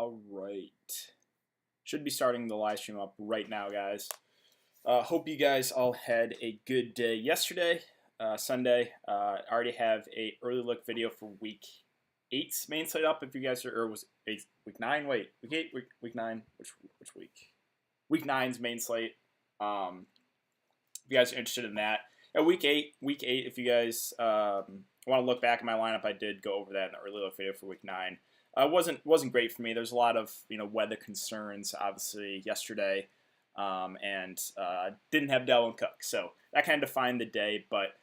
All right. Should be starting the live stream up right now, guys. Hope you guys all had a good day yesterday, Sunday. I already have a early look video for week 8's main slate up. If you guys are, or was it week 9? Wait, week 8, week 9. Which week? Week 9's main slate. If you guys are interested in that, week 8. If you guys want to look back at my lineup, I did go over that in the early look video for week 9. Wasn't great for me. There's a lot of weather concerns obviously yesterday, and didn't have Dalvin Cook, so that kind of defined the day. But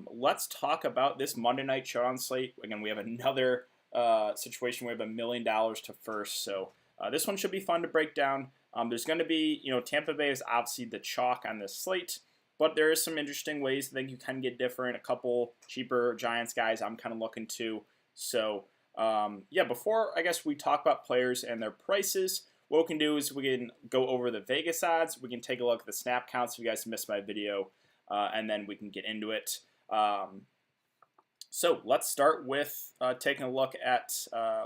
let's talk about this Monday Night Showdown slate. Again, we have another situation. We have $1 million to first, so this one should be fun to break down. There's going to be Tampa Bay is obviously the chalk on this slate, but there is some interesting ways I think you kind of get different. A couple cheaper Giants guys I'm kind of looking to. So. Before I guess we talk about players and their prices, what we can do is we can go over the Vegas odds. We can take a look at the snap counts if you guys missed my video, and then we can get into it. So let's start with taking a look at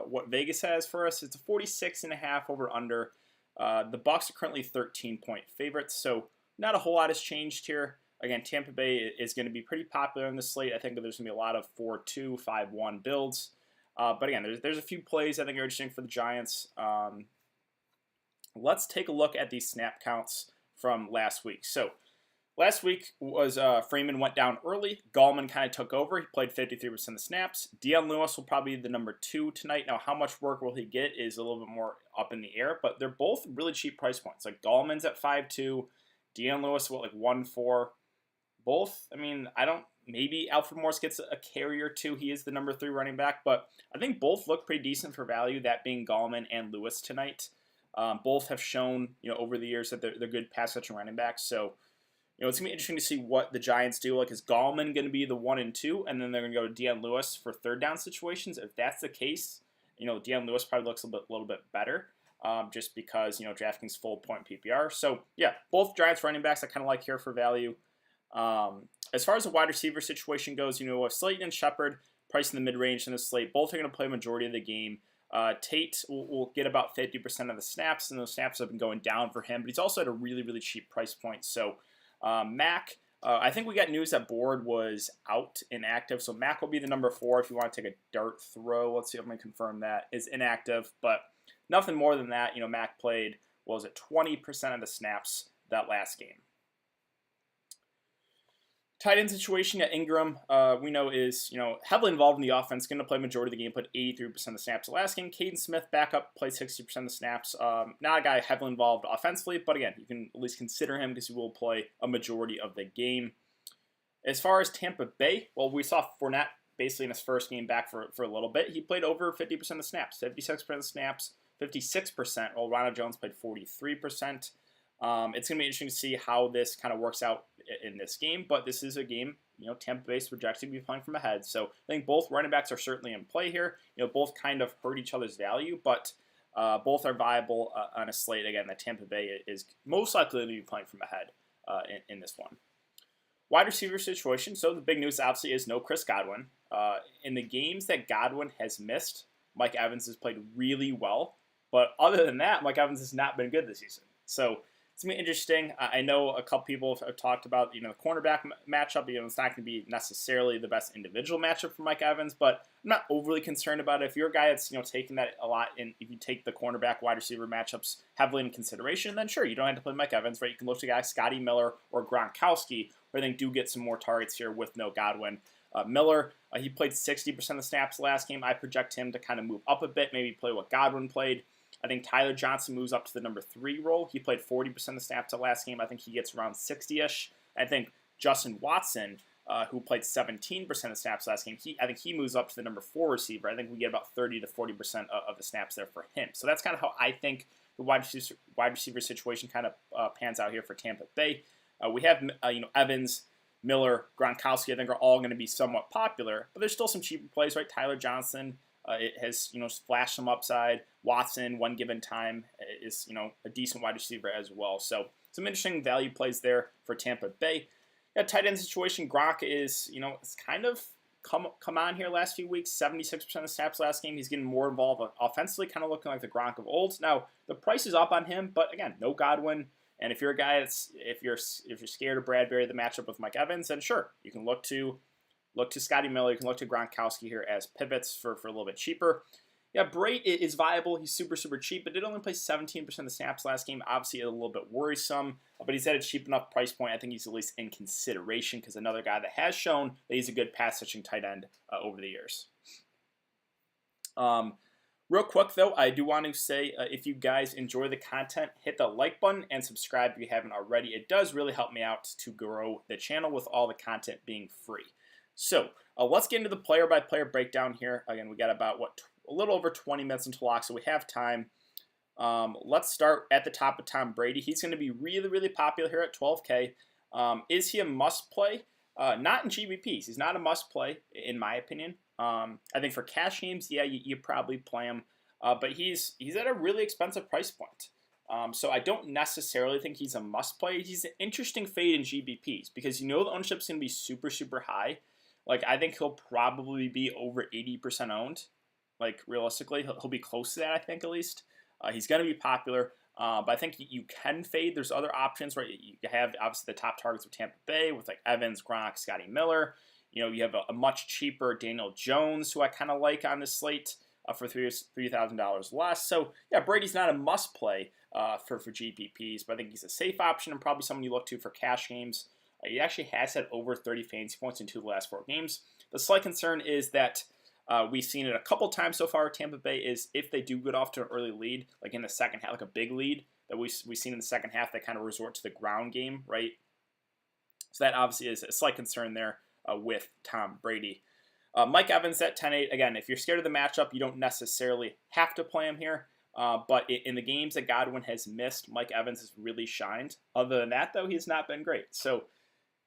what Vegas has for us. It's a 46.5 over under. The Bucs are currently 13-point favorites, so not a whole lot has changed here. Again, Tampa Bay is going to be pretty popular in the slate. I think that there's going to be a lot of 4-2, 5-1 builds. But again, there's a few plays I think are interesting for the Giants. Let's take a look at these snap counts from last week. So last week was Freeman went down early. Gallman kind of took over. He played 53% of the snaps. Dion Lewis will probably be the number 2 tonight. Now, how much work will he get is a little bit more up in the air, but they're both really cheap price points. Like Gallman's at 5.2, Dion Lewis like 1.4. Both, maybe Alfred Morris gets a carry or two. He is the number 3 running back, but I think both look pretty decent for value, that being Gallman and Lewis tonight. Both have shown, over the years that they're good pass catching running backs. So, it's going to be interesting to see what the Giants do. Like, is Gallman going to be the 1 and 2, and then they're going to go to Dion Lewis for third down situations? If that's the case, Dion Lewis probably looks a little bit better, just because, Draftkings full point PPR. So, yeah, both Giants running backs I kind of like here for value. As far as the wide receiver situation goes, with Slayton and Shepard priced in the mid-range in the slate, both are going to play a majority of the game. Tate will get about 50% of the snaps, and those snaps have been going down for him, but he's also at a really, really cheap price point. So Mac, I think we got news that Board was out inactive, so Mac will be the number 4 if you want to take a dart throw. Let's see if I can confirm that. Is inactive, but nothing more than that. Mac played, 20% of the snaps that last game. Tight end situation at Ingram, we know is, heavily involved in the offense, going to play majority of the game, played 83% of the snaps the last game. Caden Smith, backup, played 60% of the snaps. Not a guy heavily involved offensively, but again, you can at least consider him because he will play a majority of the game. As far as Tampa Bay, we saw Fournette basically in his first game back for a little bit. He played over 50% of the snaps, 56% of the snaps, 56%, while Ronald Jones played 43%. It's going to be interesting to see how this kind of works out in this game, but this is a game, Tampa Bay's projected to be playing from ahead. So I think both running backs are certainly in play here. Both kind of hurt each other's value, but both are viable on a slate. Again, that Tampa Bay is most likely to be playing from ahead in this one. Wide receiver situation. So the big news obviously is no Chris Godwin. In the games that Godwin has missed, Mike Evans has played really well, but other than that, Mike Evans has not been good this season. So it's going to be interesting. I know a couple people have talked about, the cornerback matchup. It's not going to be necessarily the best individual matchup for Mike Evans, but I'm not overly concerned about it. If you're a guy that's, taking that a lot, and if you take the cornerback wide receiver matchups heavily into consideration, then sure, you don't have to play Mike Evans, right? You can look to guys Scotty Miller or Gronkowski, who I think do get some more targets here with no Godwin. Miller, he played 60% of the snaps last game. I project him to kind of move up a bit, maybe play what Godwin played. I think Tyler Johnson moves up to the number 3 role. He played 40% of the snaps the last game. I think he gets around 60-ish. I think Justin Watson, who played 17% of the snaps last game, I think he moves up to the number 4 receiver. I think we get about 30 to 40% of the snaps there for him. So that's kind of how I think the wide receiver situation kind of pans out here for Tampa Bay. We have Evans, Miller, Gronkowski, I think are all going to be somewhat popular, but there's still some cheaper plays, right? Tyler Johnson, it has, flashed some upside. Watson, one given time, is, a decent wide receiver as well. So some interesting value plays there for Tampa Bay. Yeah, tight end situation, Gronk is, it's kind of come on here last few weeks. 76% of snaps last game. He's getting more involved offensively, kind of looking like the Gronk of old. Now the price is up on him, but again, no Godwin. And if you're a guy if you're scared of Bradbury, the matchup with Mike Evans, then sure, you can look to Scotty Miller. You can look to Gronkowski here as pivots for a little bit cheaper. Yeah, Brait is viable. He's super cheap, but did only play 17% of the snaps last game. Obviously, a little bit worrisome, but he's at a cheap enough price point. I think he's at least in consideration because another guy that has shown that he's a good pass-catching tight end over the years. Real quick, though, I do want to say if you guys enjoy the content, hit the like button and subscribe if you haven't already. It does really help me out to grow the channel with all the content being free. So let's get into the player-by-player breakdown here. Again, we got about, a little over 20 minutes until lock, so we have time. Let's start at the top of Tom Brady. He's going to be really popular here at $12K. Is he a must-play? Not in GBPs. He's not a must-play, in my opinion. I think for cash games, yeah, you probably play him. But he's at a really expensive price point. So I don't necessarily think he's a must-play. He's an interesting fade in GBPs because you know the ownership's going to be super high. Like, I think he'll probably be over 80% owned. Like, realistically, he'll be close to that, I think, at least. He's going to be popular, but I think you can fade. There's other options, right? You have, obviously, the top targets with Tampa Bay with, like, Evans, Gronk, Scotty Miller. You know, you have a much cheaper Daniel Jones, who I kind of like on this slate for $3,000 less. So, yeah, Brady's not a must-play for GPPs, but I think he's a safe option and probably someone you look to for cash games. He actually has had over 30 fantasy points in 2 of the last 4 games. The slight concern is that we've seen it a couple times so far with Tampa Bay is if they do get off to an early lead, like in the second half, like a big lead that we've seen in the second half, they kind of resort to the ground game, right? So that obviously is a slight concern there with Tom Brady. Mike Evans at 10-8. Again, if you're scared of the matchup, you don't necessarily have to play him here. But in the games that Godwin has missed, Mike Evans has really shined. Other than that, though, he's not been great. So,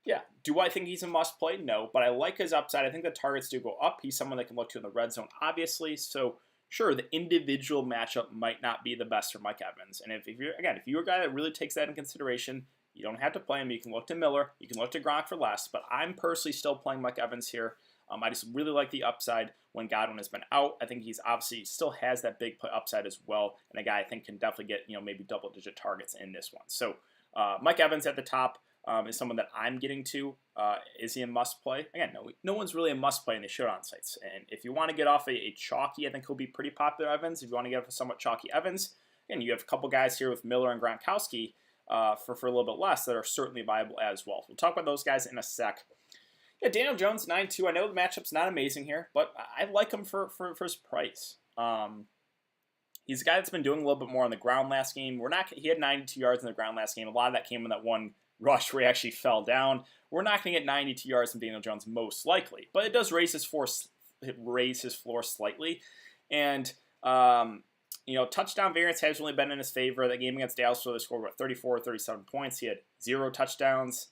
yeah, do I think he's a must-play? No, but I like his upside. I think the targets do go up. He's someone that can look to in the red zone, obviously. So, sure, the individual matchup might not be the best for Mike Evans. And if you're a guy that really takes that in consideration, you don't have to play him. You can look to Miller. You can look to Gronk for less. But I'm personally still playing Mike Evans here. I just really like the upside when Godwin has been out. I think he's obviously still has that big play upside as well. And a guy I think can definitely get, maybe double-digit targets in this one. So, Mike Evans at the top. Is someone that I'm getting to. Is he a must-play? Again, no one's really a must-play in the showdown sites. And if you want to get off a chalky, I think he'll be pretty popular Evans. If you want to get off a somewhat chalky Evans, again, you have a couple guys here with Miller and Gronkowski for a little bit less that are certainly viable as well. We'll talk about those guys in a sec. Yeah, Daniel Jones, 9-2. I know the matchup's not amazing here, but I like him for his price. He's a guy that's been doing a little bit more on the ground last game. He had 92 yards on the ground last game. A lot of that came in that one rush where he actually fell down. We're not going to get 92 yards from Daniel Jones most likely, but it does raise his floor slightly. And, touchdown variance has really been in his favor. That game against Dallas, they scored, 34, 37 points. He had 0 touchdowns.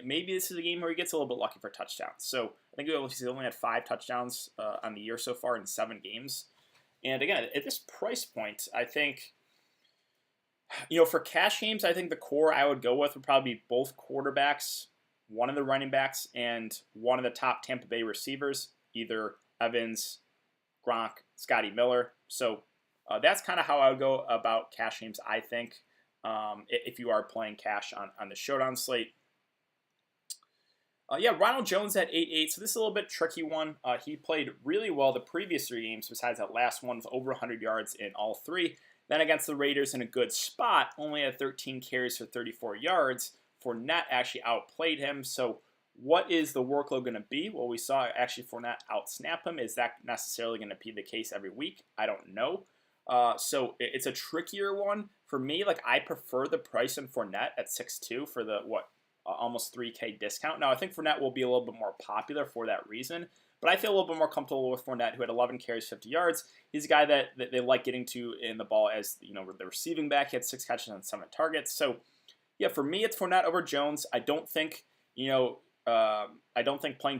Maybe this is a game where he gets a little bit lucky for touchdowns. So I think he's only had 5 touchdowns on the year so far in 7 games. And again, at this price point, I think, for cash games, I think the core I would go with would probably be both quarterbacks, one of the running backs, and one of the top Tampa Bay receivers, either Evans, Gronk, Scotty Miller. So that's kind of how I would go about cash games, I think, if you are playing cash on the showdown slate. Ronald Jones at 8-8, so this is a little bit tricky one. He played really well the previous 3 games, besides that last one with over 100 yards in all 3. Then against the Raiders in a good spot, only had 13 carries for 34 yards. Fournette actually outplayed him. So what is the workload going to be? Well, we saw actually Fournette outsnap him. Is that necessarily going to be the case every week? I don't know. So it's a trickier one. For me, I prefer the price in Fournette at 6.2 for the, almost $3K discount. Now, I think Fournette will be a little bit more popular for that reason. But I feel a little bit more comfortable with Fournette, who had 11 carries, 50 yards. He's a guy that they like getting to in the ball as the receiving back. He had 6 catches on 7 targets. So, yeah, for me, it's Fournette over Jones. I don't think playing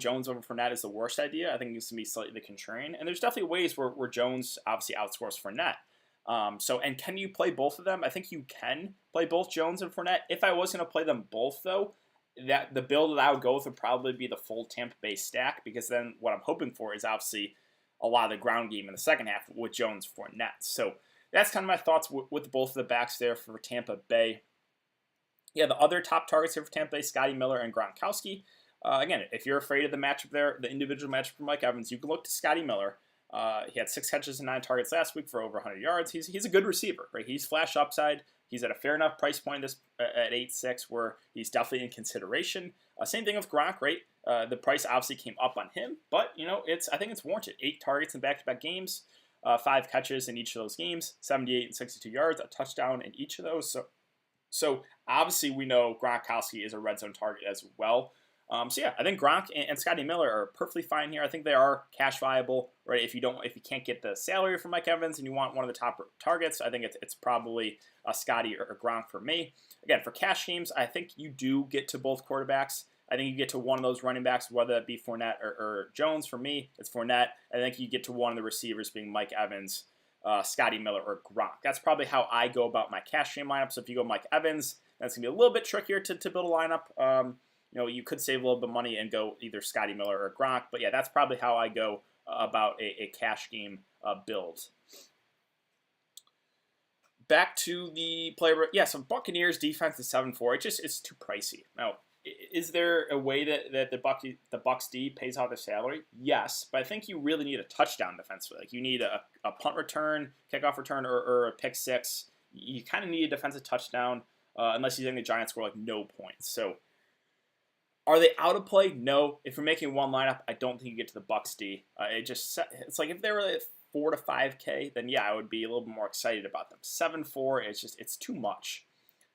Jones over Fournette is the worst idea. I think it's going to be slightly contrarian. And there's definitely ways where Jones obviously outscores Fournette. And can you play both of them? I think you can play both Jones and Fournette. If I was going to play them both, though, that the build that I would go with would probably be the full Tampa Bay stack, because then what I'm hoping for is obviously a lot of the ground game in the second half with Jones for Nets. So that's kind of my thoughts with both of the backs there for Tampa Bay. Yeah, the other top targets here for Tampa Bay, Scotty Miller and Gronkowski. Again, if you're afraid of the matchup there, the individual matchup for Mike Evans, you can look to Scotty Miller. He had 6 catches and 9 targets last week for over 100 yards. He's a good receiver, right? He's flash upside. He's at a fair enough price point at 8.6 where he's definitely in consideration. Same thing with Gronk, right? The price obviously came up on him, but I think it's warranted. 8 targets in back-to-back games, 5 catches in each of those games, 78 and 62 yards, a touchdown in each of those. So obviously we know Gronkowski is a red zone target as well. So yeah, I think Gronk and Scotty Miller are perfectly fine here. I think they are cash viable, right? If you can't get the salary from Mike Evans and you want one of the top targets, I think it's probably Scotty or Gronk for me. Again, for cash games, I think you do get to both quarterbacks. I think you get to one of those running backs, whether it be Fournette or Jones. For me, it's Fournette. I think you get to one of the receivers being Mike Evans, Scotty Miller, or Gronk. That's probably how I go about my cash game lineup. So if you go Mike Evans, that's going to be a little bit trickier to build a lineup. You could save a little bit of money and go either Scotty Miller or Gronk. But yeah, that's probably how I go about a cash game build. Back to the player. Yeah, so Buccaneers defense is 7-4. It's too pricey. Now, is there a way that the Bucs D pays out their salary? Yes, but I think you really need a touchdown defensively. Like you need a punt return, kickoff return, or a pick six. You kind of need a defensive touchdown unless you think the Giants score like no points. So are they out of play? No. If you're making one lineup, I don't think you get to the Bucs D. It's like if they were at 4 to 5K, then yeah, I would be a little bit more excited about them. 7-4, it's too much.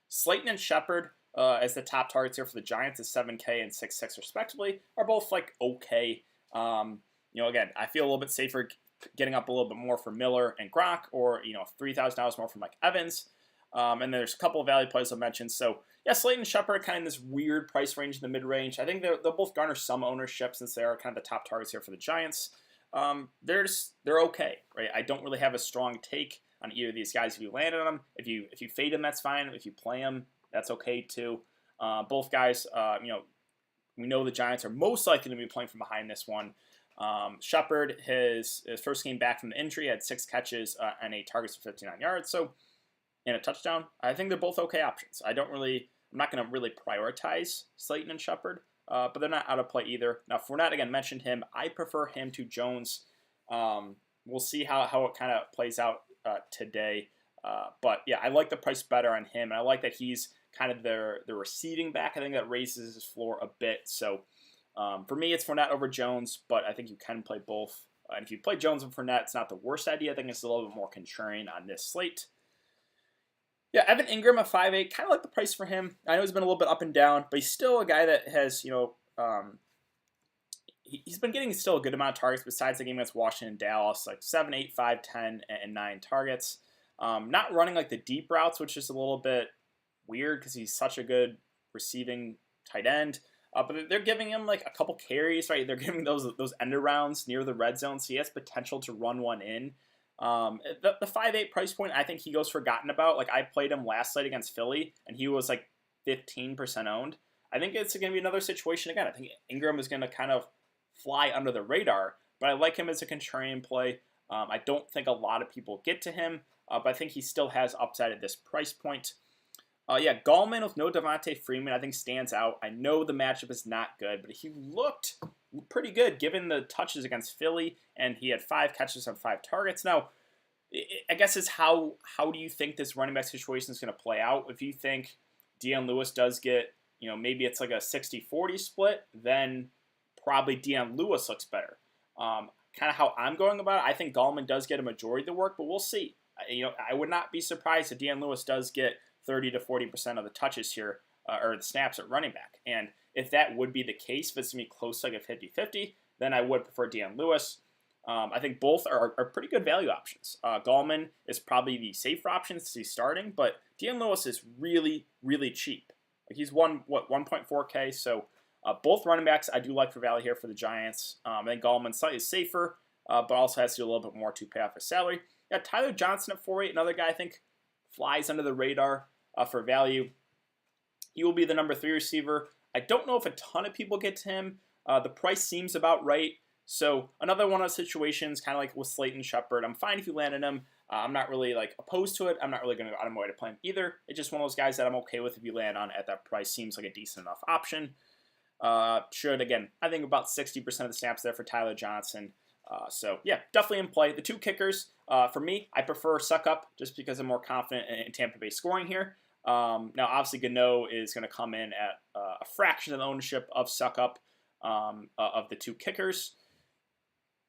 Slayton and Shepard as the top targets here for the Giants is 7K and 6.6 respectively, are both like okay. Again, I feel a little bit safer getting up a little bit more for Miller and Gronk, or $3,000 more for Mike Evans. And there's a couple of value plays I mentioned. So yeah, Slayton and Shepard are kind of in this weird price range in the mid-range. I think they'll both garner some ownership since they are kind of the top targets here for the Giants. They're okay, right? I don't really have a strong take on either of these guys. If you landed on them, if you fade them, that's fine. If you play them, that's okay too. Both guys, we know the Giants are most likely to be playing from behind this one. Shepard, his first game back from the injury, had 6 catches and 8 targets for 59 yards, and a touchdown. I think they're both okay options. I'm not going to really prioritize Slayton and Shepard, but they're not out of play either. Now, Fournette, again, mentioned him. I prefer him to Jones. We'll see how it kind of plays out today. But yeah, I like the price better on him, and I like that he's kind of the receiving back. I think that raises his floor a bit. So for me, it's Fournette over Jones, but I think you can play both. And if you play Jones and Fournette, it's not the worst idea. I think it's a little bit more contrarian on this slate. Yeah, Evan Ingram at 5.8, kind of like the price for him. I know he's been a little bit up and down, but he's still a guy that has, he's been getting still a good amount of targets besides the game against Washington and Dallas, like 7, 8, 5, 10, and 9 targets. Not running like the deep routes, which is a little bit weird because he's such a good receiving tight end. But they're giving him like a couple carries, right? They're giving those end arounds near the red zone, so he has potential to run one in. The 5.8 price point, I think he goes forgotten about. Like I played him last night against Philly, and he was like 15% owned. I think it's going to be another situation again. I think Ingram is going to kind of fly under the radar, but I like him as a contrarian play. I don't think a lot of people get to him, but I think he still has upside at this price point. Gallman with no Devontae Freeman, I think stands out. I know the matchup is not good, but he looked pretty good given the touches against Philly, and he had 5 catches on 5 targets. Now, I guess is how do you think this running back situation is going to play out? If you think Deion Lewis does get, maybe it's like a 60-40 split, then probably Deion Lewis looks better. Kind of how I'm going about it, I think Gallman does get a majority of the work, but we'll see. I would not be surprised if Deion Lewis does get 30 to 40% of the touches here, or the snaps at running back. And if that would be the case, if it's going to be close to like a 50-50, then I would prefer Deion Lewis. I think both are pretty good value options. Gallman is probably the safer option since he's starting, but Deion Lewis is really, really cheap. Like he's 1.4K, so both running backs I do like for value here for the Giants. I think Gallman's slightly safer, but also has to do a little bit more to pay off his salary. Yeah, Tyler Johnson at 4.8, another guy I think flies under the radar for value. He will be the number 3 receiver. I don't know if a ton of people get to him. The price seems about right. So another one of those situations, kind of like with Slate and Shepard, I'm fine if you landed him. I'm not really like opposed to it. I'm not really going to go out of my way to play him either. It's just one of those guys that I'm okay with if you land on at that price. Seems like a decent enough option. Should, again, I think about 60% of the snaps there for Tyler Johnson. So, yeah, definitely in play. The two kickers, for me, I prefer Suckup just because I'm more confident in Tampa Bay scoring here. Now, obviously, Gano is going to come in at a fraction of the ownership of Suckup of the two kickers.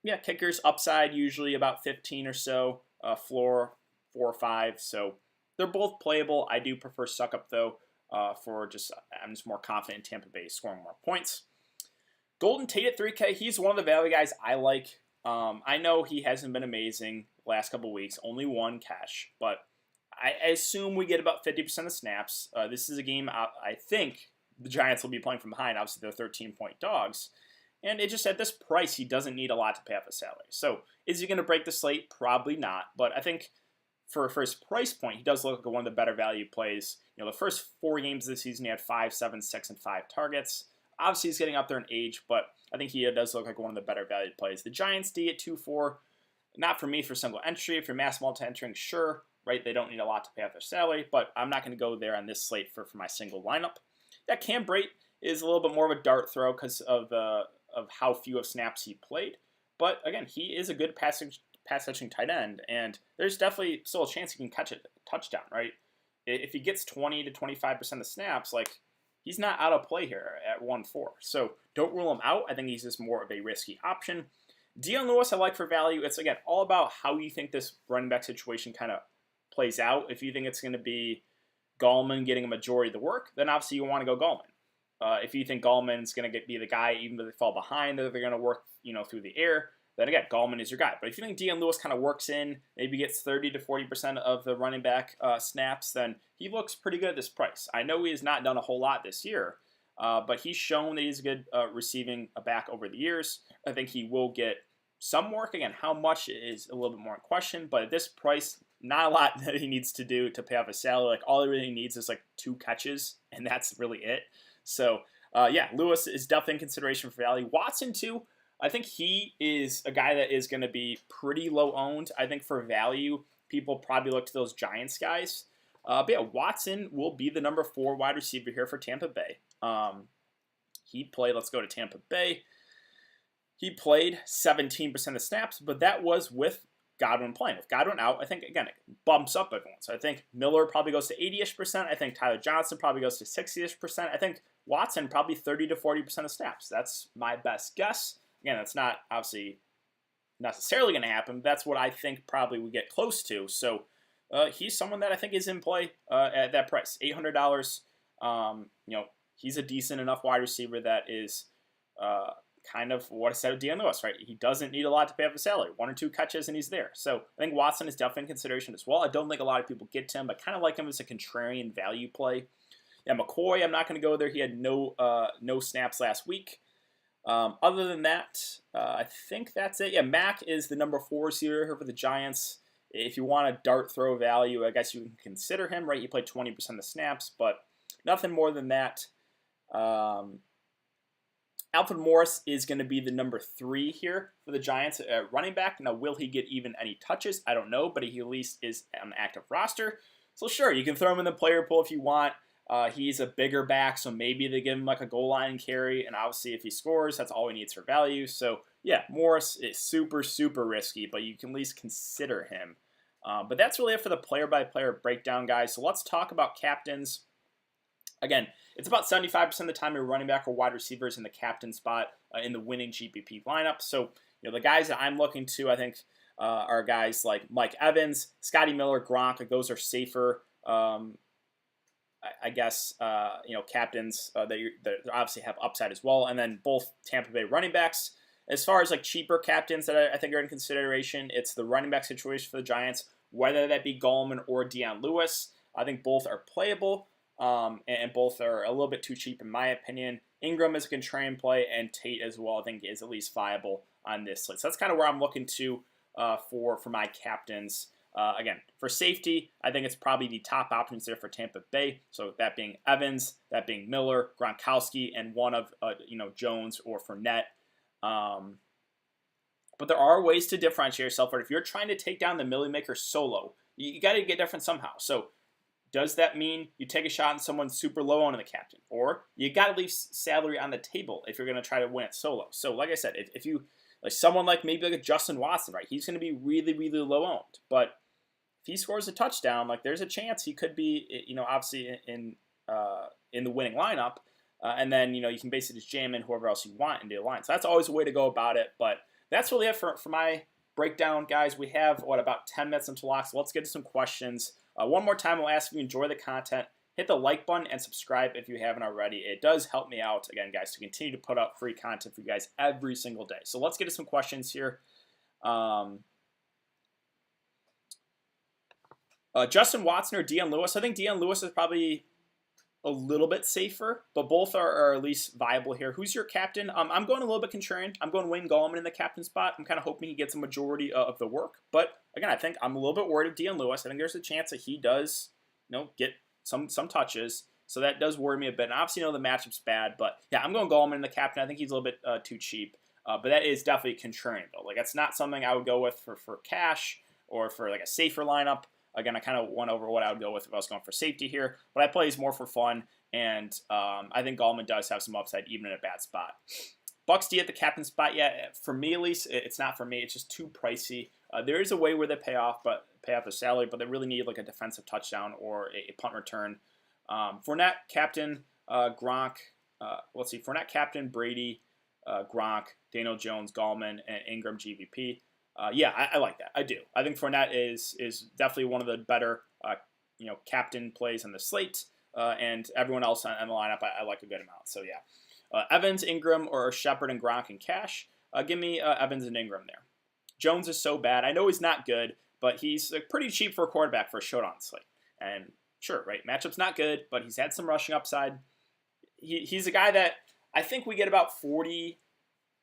Yeah, kickers upside usually about 15 or so, floor 4 or 5. So they're both playable. I do prefer Suckup, though. I'm just more confident in Tampa Bay scoring more points. Golden Tate at 3K, he's one of the value guys I like. I know he hasn't been amazing the last couple weeks, only one catch, but I assume we get about 50% of snaps. This is a game I think the Giants will be playing from behind. Obviously, they're 13-point dogs. And it just at this price, he doesn't need a lot to pay off his salary. So is he going to break the slate? Probably not. But I think for his price point, he does look like one of the better value plays. The first 4 games of the season, he had 5, 7, 6, and 5 targets. Obviously, he's getting up there in age, but I think he does look like one of the better valued plays. The Giants D at 2-4, not for me for single entry. If you're mass multi-entering, sure, right? They don't need a lot to pay off their salary, but I'm not going to go there on this slate for my single lineup. Yeah, Cam Brate is a little bit more of a dart throw because of how few of snaps he played. But again, he is a good pass catching tight end, and there's definitely still a chance he can catch a touchdown, right? If he gets 20 to 25% of snaps, like, he's not out of play here at 1-4. So don't rule him out. I think he's just more of a risky option. Dion Lewis I like for value. It's, again, all about how you think this running back situation kind of plays out. If you think it's going to be Gallman getting a majority of the work, then obviously you want to go Gallman. If you think Gallman's going to be the guy, even though they fall behind, that they're going to work through the air, then again, Gallman is your guy. But if you think Dion Lewis kind of works in, maybe gets 30 to 40% of the running back snaps, then he looks pretty good at this price. I know he has not done a whole lot this year, but he's shown that he's a good receiving back over the years. I think he will get some work. Again, how much is a little bit more in question, but at this price, not a lot that he needs to do to pay off his salary. Like, all he really needs is like 2 catches, and that's really it. So, yeah, Lewis is definitely in consideration for value. Watson, too. I think he is a guy that is going to be pretty low owned. I think for value, people probably look to those Giants guys. But yeah, Watson will be the number 4 wide receiver here for Tampa Bay. Let's go to Tampa Bay. He played 17% of snaps, but that was with Godwin playing. With Godwin out, I think, again, it bumps up everyone. So I think Miller probably goes to 80-ish%. I think Tyler Johnson probably goes to 60-ish%. I think Watson probably 30 to 40% of snaps. That's my best guess. Again, that's not obviously necessarily going to happen. But that's what I think probably we get close to. So he's someone that I think is in play at that price, $800. He's a decent enough wide receiver that is kind of what I said of Dion Lewis, right? He doesn't need a lot to pay off his salary. 1 or 2 catches and he's there. So I think Watson is definitely in consideration as well. I don't think a lot of people get to him, but kind of like him as a contrarian value play. Yeah, McCoy, I'm not going to go there. He had no snaps last week. Other than that, I think that's it. Yeah, Mack is the number 4 receiver here for the Giants. If you want a dart throw value, I guess you can consider him, right? He played 20% of the snaps, but nothing more than that. Alfred Morris is going to be the number 3 here for the Giants at running back. Now, will he get even any touches? I don't know, but he at least is on the active roster. So sure, you can throw him in the player pool if you want. He's a bigger back, so maybe they give him like a goal line carry, and obviously if he scores, that's all he needs for value. So yeah, Morris is super, super risky, but you can at least consider him. But that's really it for the player-by-player breakdown, guys. So let's talk about captains. Again, it's about 75% of the time you're running back or wide receivers in the captain spot in the winning GPP lineup. So the guys that I'm looking to, I think, are guys like Mike Evans, Scotty Miller, Gronk. Like, those are safer. I guess, captains that obviously have upside as well. And then both Tampa Bay running backs. As far as like cheaper captains that I think are in consideration, it's the running back situation for the Giants, whether that be Gallman or Dion Lewis. I think both are playable, and both are a little bit too cheap in my opinion. Ingram is a contrarian play, and Tate as well I think is at least viable on this list. So that's kind of where I'm looking to for my captains. Again, for safety, I think it's probably the top options there for Tampa Bay. So that being Evans, that being Miller, Gronkowski, and one of Jones or Fournette. But there are ways to differentiate yourself. But if you're trying to take down the Millie Maker solo, you got to get different somehow. So does that mean you take a shot on someone super low on the captain? Or you got to leave salary on the table if you're going to try to win it solo. So like I said, if you, like someone like maybe like a Justin Watson, right? He's going to be really, really low owned. But if he scores a touchdown, like there's a chance he could be, obviously in the winning lineup. And then, you can basically just jam in whoever else you want into the line. So that's always a way to go about it. But that's really it for my breakdown, guys. We have, about 10 minutes until lock, so let's get to some questions. One more time, I'll ask if you enjoy the content. Hit the like button and subscribe if you haven't already. It does help me out, again, guys, to continue to put out free content for you guys every single day. So let's get to some questions here. Justin Watson or Dion Lewis? I think Dion Lewis is probably a little bit safer, but both are at least viable here. Who's your captain? I'm going a little bit contrarian. I'm going Wayne Gallman in the captain spot. I'm kind of hoping he gets a majority of the work. But again, I think I'm a little bit worried of Dion Lewis. I think there's a chance that he does, get some touches. So that does worry me a bit. And obviously, the matchup's bad. But yeah, I'm going Gallman in the captain. I think he's a little bit too cheap. But that is definitely contrarian, though. Like, that's not something I would go with for cash or for like a safer lineup. Again, I kind of went over what I would go with if I was going for safety here. But I play these more for fun. And I think Gallman does have some upside even in a bad spot. Bucs D at the captain spot, yeah, for me at least, it's not for me. It's just too pricey. There is a way where they pay off their salary, but they really need like a defensive touchdown or a punt return. Fournette, captain, Gronk. Let's see, Fournette, captain, Brady, Gronk, Daniel Jones, Gallman, and Ingram, GVP. Yeah, I like that. I do. I think Fournette is definitely one of the better, captain plays on the slate. And everyone else on the lineup, I like a good amount. So yeah, Evans, Ingram, or Shepard and Gronk and cash. Give me Evans and Ingram there. Jones is so bad. I know he's not good, but he's pretty cheap for a quarterback for a showdown slate. And sure, right, matchup's not good, but he's had some rushing upside. He's a guy that I think we get about 40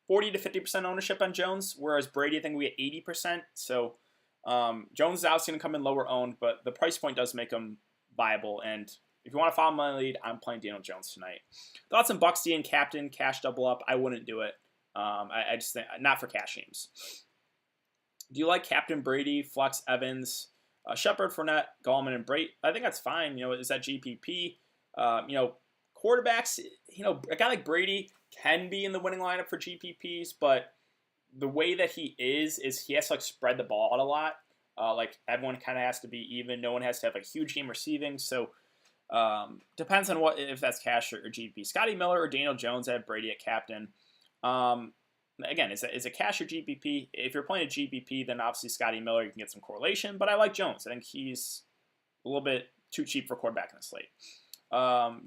to 50% ownership on Jones, whereas Brady, I think we get 80%. So Jones is obviously going to come in lower owned, but the price point does make him viable. And if you want to follow my lead, I'm playing Daniel Jones tonight. Thoughts on Bucs D and captain, cash double up? I wouldn't do it. I just think, not for cash games. Do you like captain Brady, flex Evans, Shepard, Fournette, Gallman, and Brady? I think that's fine. Is that GPP? Quarterbacks, a guy like Brady can be in the winning lineup for GPPs, but the way that he is he has to like spread the ball out a lot. Like everyone kind of has to be even. No one has to have a huge game receiving. So depends on if that's cash or GPP. Scotty Miller or Daniel Jones. I have Brady at captain. Again, is it cash or GPP? If you're playing a GPP, then obviously Scotty Miller, you can get some correlation. But I like Jones. I think he's a little bit too cheap for quarterback in the slate.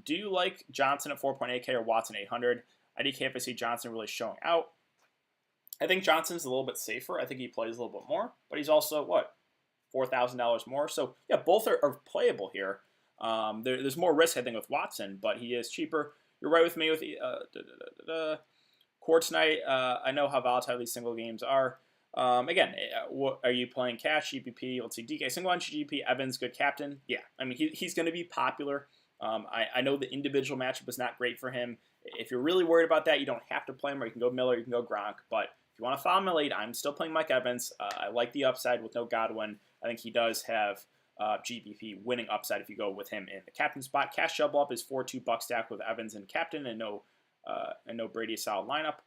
Do you like Johnson at 4.8K or Watson 800? IDK if I see Johnson really showing out. I think Johnson's a little bit safer. I think he plays a little bit more, but he's also, $4,000 more. So, yeah, both are playable here. There's more risk, I think, with Watson, but he is cheaper. You're right with me with Core tonight. I know how volatile these single games are. Again, what are you playing cash, GPP? Let's see, DK, single on GPP, Evans, good captain. Yeah, I mean, he's going to be popular. I know the individual matchup was not great for him. If you're really worried about that, you don't have to play him, or you can go Miller, you can go Gronk. But if you want to follow my lead, I'm still playing Mike Evans. I like the upside with no Godwin. I think he does have GPP winning upside if you go with him in the captain spot. Cash double up is 4-2 Bucs stack with Evans and captain, and no Brady solid lineup.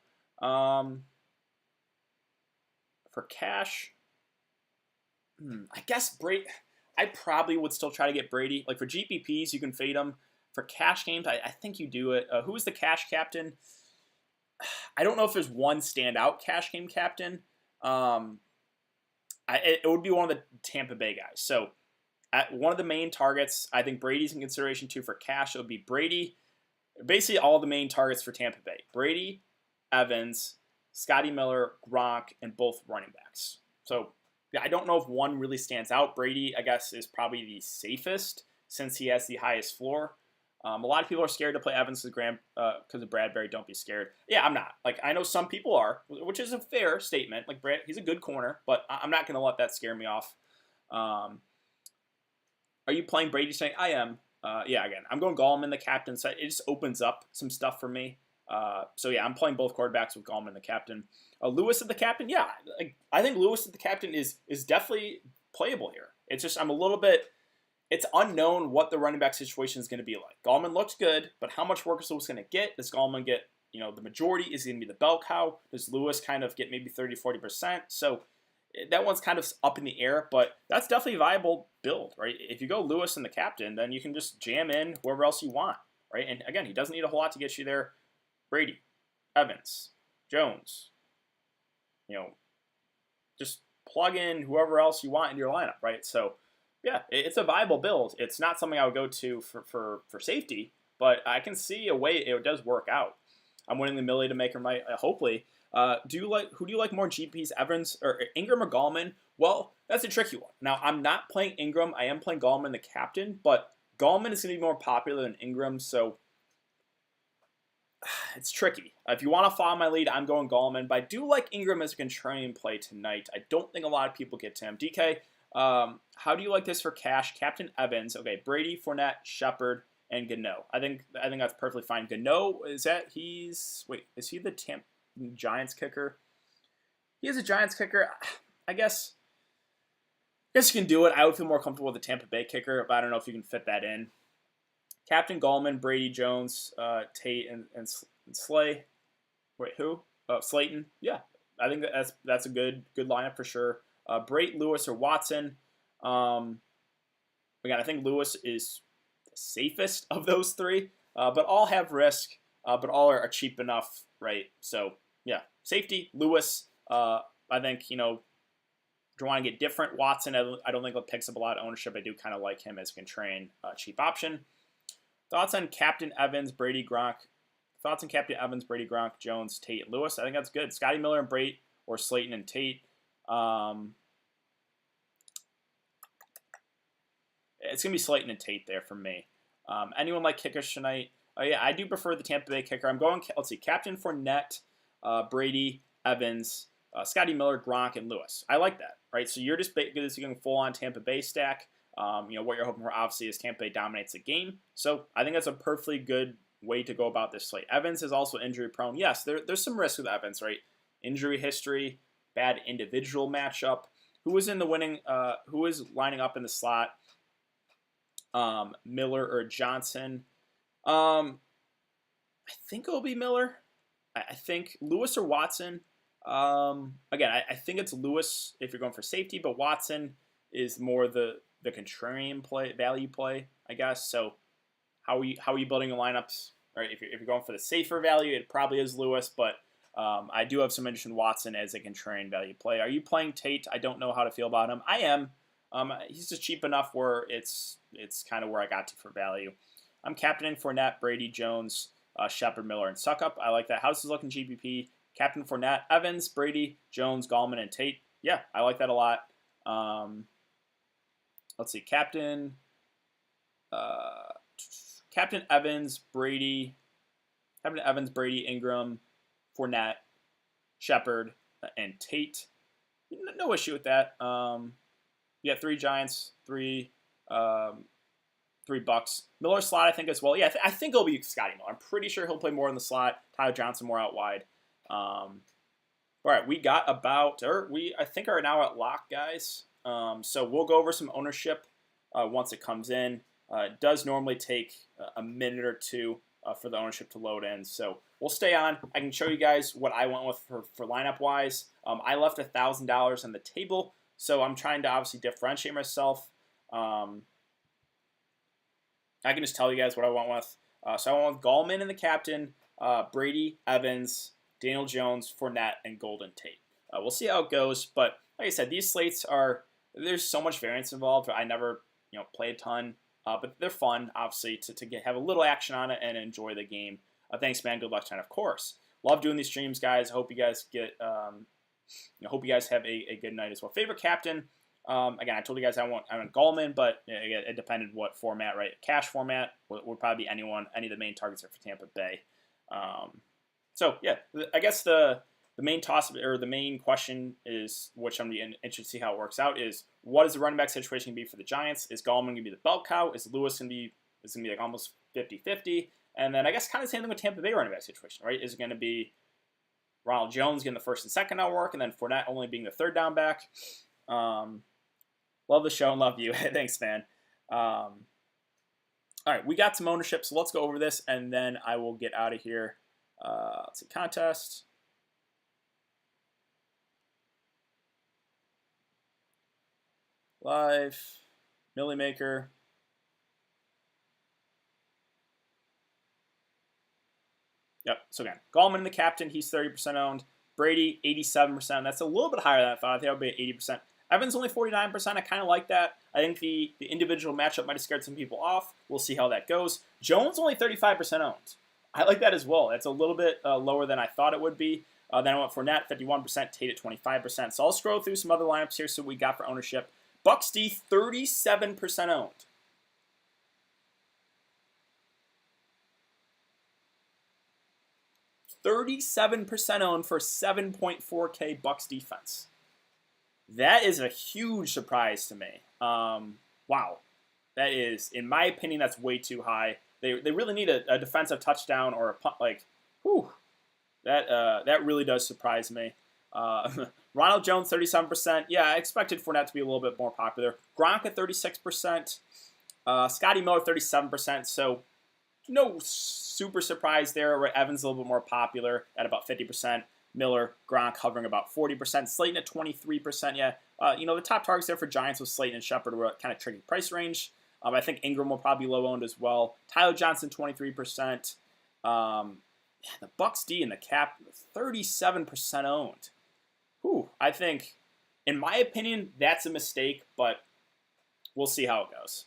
For cash, I guess Brady. I probably would still try to get Brady. Like for GPPs, you can fade him. For cash games, I think you do it. Who is the cash captain? I don't know if there's one standout cash game captain. It would be one of the Tampa Bay guys. So one of the main targets, I think Brady's in consideration too for cash. It would be Brady. Basically all the main targets for Tampa Bay. Brady, Evans, Scotty Miller, Gronk, and both running backs. So yeah, I don't know if one really stands out. Brady, I guess, is probably the safest since he has the highest floor. A lot of people are scared to play Evans because of Bradbury. Don't be scared. Yeah, I'm not. Like, I know some people are, which is a fair statement. Like, he's a good corner, but I'm not going to let that scare me off. Are you playing Brady tonight? I am. Yeah, again, I'm going Gallman, the captain. So it just opens up some stuff for me. So yeah, I'm playing both quarterbacks with Gallman, the captain. Lewis at the captain, yeah, I think Lewis at the captain is definitely playable here. It's just I'm a little bit. It's unknown what the running back situation is going to be like. Gallman looks good, but how much work is Lewis going to get? Does Gallman get the majority? Is he going to be the bell cow? Does Lewis kind of get maybe 30-40%? So that one's kind of up in the air, but that's definitely a viable build, right? If you go Lewis and the captain, then you can just jam in whoever else you want, right? And again, he doesn't need a whole lot to get you there. Brady, Evans, Jones, just plug in whoever else you want in your lineup, right? So yeah, it's a viable build. It's not something I would go to for safety, but I can see a way it does work out. I'm winning the Millie to make her my hopefully. Who do you like more GPs, Evans or Ingram or Gallman? Well, that's a tricky one. Now I'm not playing Ingram. I am playing Gallman, the captain, but Gallman is going to be more popular than Ingram, so it's tricky. If you want to follow my lead, I'm going Gallman, but I do like Ingram as a contrarian play tonight. I don't think a lot of people get to him. DK, how do you like this for cash? Captain Evans. Okay, Brady, Fournette, Shepard, and Gano. I think that's perfectly fine. Gano, is he the Giants kicker? He is a Giants kicker. I guess you can do it. I would feel more comfortable with the Tampa Bay kicker, but I don't know if you can fit that in. Captain Gallman, Brady, Jones, Tate, and Slay. Wait, who? Slayton. Yeah, I think that's a good lineup for sure. Brait, Lewis, or Watson. Again, I think Lewis is the safest of those three, but all have risk, but all are cheap enough, right? So yeah, safety, Lewis. I think if you want to get different, Watson. I don't think it picks up a lot of ownership. I do kind of like him as a contrarian cheap option. Thoughts on Captain Evans, Brady, Gronk? Thoughts on Captain Evans, Brady, Gronk, Jones, Tate, and Lewis? I think that's good. Scotty Miller and Brait, or Slayton and Tate. It's going to be Slayton and Tate there for me. Anyone like kickers tonight? Oh, yeah, I do prefer the Tampa Bay kicker. I'm going, let's see, Captain Fournette, Brady, Evans, Scotty Miller, Gronk, and Lewis. I like that, right? So you're just basically going full-on Tampa Bay stack. What you're hoping for, obviously, is Tampa Bay dominates the game. So I think that's a perfectly good way to go about this slate. Evans is also injury-prone. Yes, there's some risk with Evans, right? Injury history, bad individual matchup. Who is who is lining up in the slot? Miller or Johnson? I think it'll be Miller. I think Lewis or Watson. Again, I think it's Lewis if you're going for safety, but Watson is more the contrarian value play, I guess. So how are you building your lineups? Right, if you're going for the safer value, it probably is Lewis, but I do have some interest in Watson as a contrarian value play. Are you playing Tate? I don't know how to feel about him. I am. He's just cheap enough where it's kind of where I got to for value. I'm captaining Fournette, Brady, Jones, Shepard, Miller, and Suckup. I like that. How's this looking GPP? Captain Fournette, Evans, Brady, Jones, Gallman, and Tate. Yeah, I like that a lot. Let's see, Captain Evans, Brady, Ingram, Fournette, Shepard, and Tate. No issue with that. Yeah, 3 Giants, 3 Bucs. Miller slot, I think, as well. Yeah, I think it'll be Scotty Miller. I'm pretty sure he'll play more in the slot. Tyler Johnson more out wide. All right, we got I think are now at lock, guys. So we'll go over some ownership once it comes in. It does normally take a minute or two for the ownership to load in. So we'll stay on. I can show you guys what I went with for lineup-wise. I left $1,000 on the table, so I'm trying to obviously differentiate myself. I can just tell you guys what I went with. So I went with Gallman and the captain, Brady, Evans, Daniel Jones, Fournette, and Golden Tate. We'll see how it goes, but like I said, these slates there's so much variance involved. I never play a ton, but they're fun, obviously, to have a little action on it and enjoy the game. Thanks, man. Good luck tonight, of course. Love doing these streams, guys. I hope you guys hope you guys have a good night as well. Favorite captain? Again, I told you guys I went Gallman, but it depended what format, right? Cash format would probably be any of the main targets are for Tampa Bay. So yeah, I guess the The main toss or the main question is, which I'm interested to see how it works out, is what is the running back situation going to be for the Giants? Is Gallman going to be the bell cow? Is Lewis going to be like almost 50-50? And then I guess kind of the same thing with Tampa Bay running back situation, right? Is it going to be Ronald Jones getting the first and second down work, and then Fournette only being the third down back? Love the show and love you. Thanks, man. All right, we got some ownership, so let's go over this, and then I will get out of here. Let's see, contest. Live. Millie Maker. Yep, so again, Gallman, the captain, he's 30% owned. Brady, 87%. That's a little bit higher than I thought. I think it would be at 80%. Evans only 49%. I kind of like that. I think the individual matchup might have scared some people off. We'll see how that goes. Jones only 35% owned. I like that as well. That's a little bit lower than I thought it would be. Then I went Fournette, 51%, Tate at 25%. So I'll scroll through some other lineups here, see what we got for ownership. Bucs D, 37% owned. 37% owned for 7.4K Bucs defense. That is a huge surprise to me. Wow. That is, in my opinion, that's way too high. They really need a defensive touchdown or a punt. Like, whew. That really does surprise me. Ronald Jones, 37%. Yeah, I expected Fournette to be a little bit more popular. Gronk at 36%. Scotty Miller, 37%. So, no super surprise there. Where Evans a little bit more popular at about 50%. Miller, Gronk hovering about 40%. Slayton at 23%. Yeah, the top targets there for Giants was Slayton and Shepard were kind of tricky price range. I think Ingram will probably be low owned as well. Tyler Johnson, 23%. The Bucs D and the cap, 37% owned. Whew, I think, in my opinion, that's a mistake, but we'll see how it goes.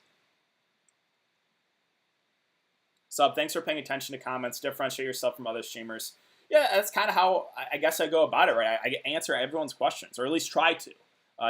Sub, thanks for paying attention to comments. Differentiate yourself from other streamers. Yeah, that's kind of how I guess I go about it, right? I answer everyone's questions, or at least try to.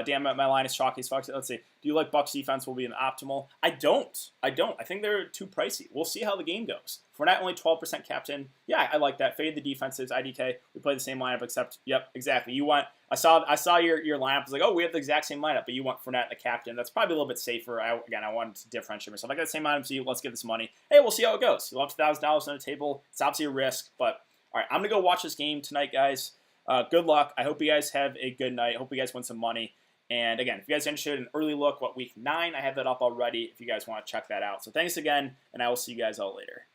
Damn, my line is chalky as fuck. Let's see. Do you like Bucs defense will be an optimal? I don't. I think they're too pricey. We'll see how the game goes. Fournette only 12% captain. Yeah, I like that. Fade the defenses. IDK. We play the same lineup, except yep, exactly. You want. I saw your lineup. I was like, oh, we have the exact same lineup, but you want Fournette the captain. That's probably a little bit safer. I wanted to differentiate myself. I got the same lineup, so let's get this money. Hey, we'll see how it goes. You'll have $1,000 on the table. It's obviously a risk, but all right, I'm gonna go watch this game tonight, guys. Good luck. I hope you guys have a good night. I hope you guys win some money. And again, if you guys are interested in an early look, week 9, I have that up already if you guys want to check that out. So thanks again, and I will see you guys all later.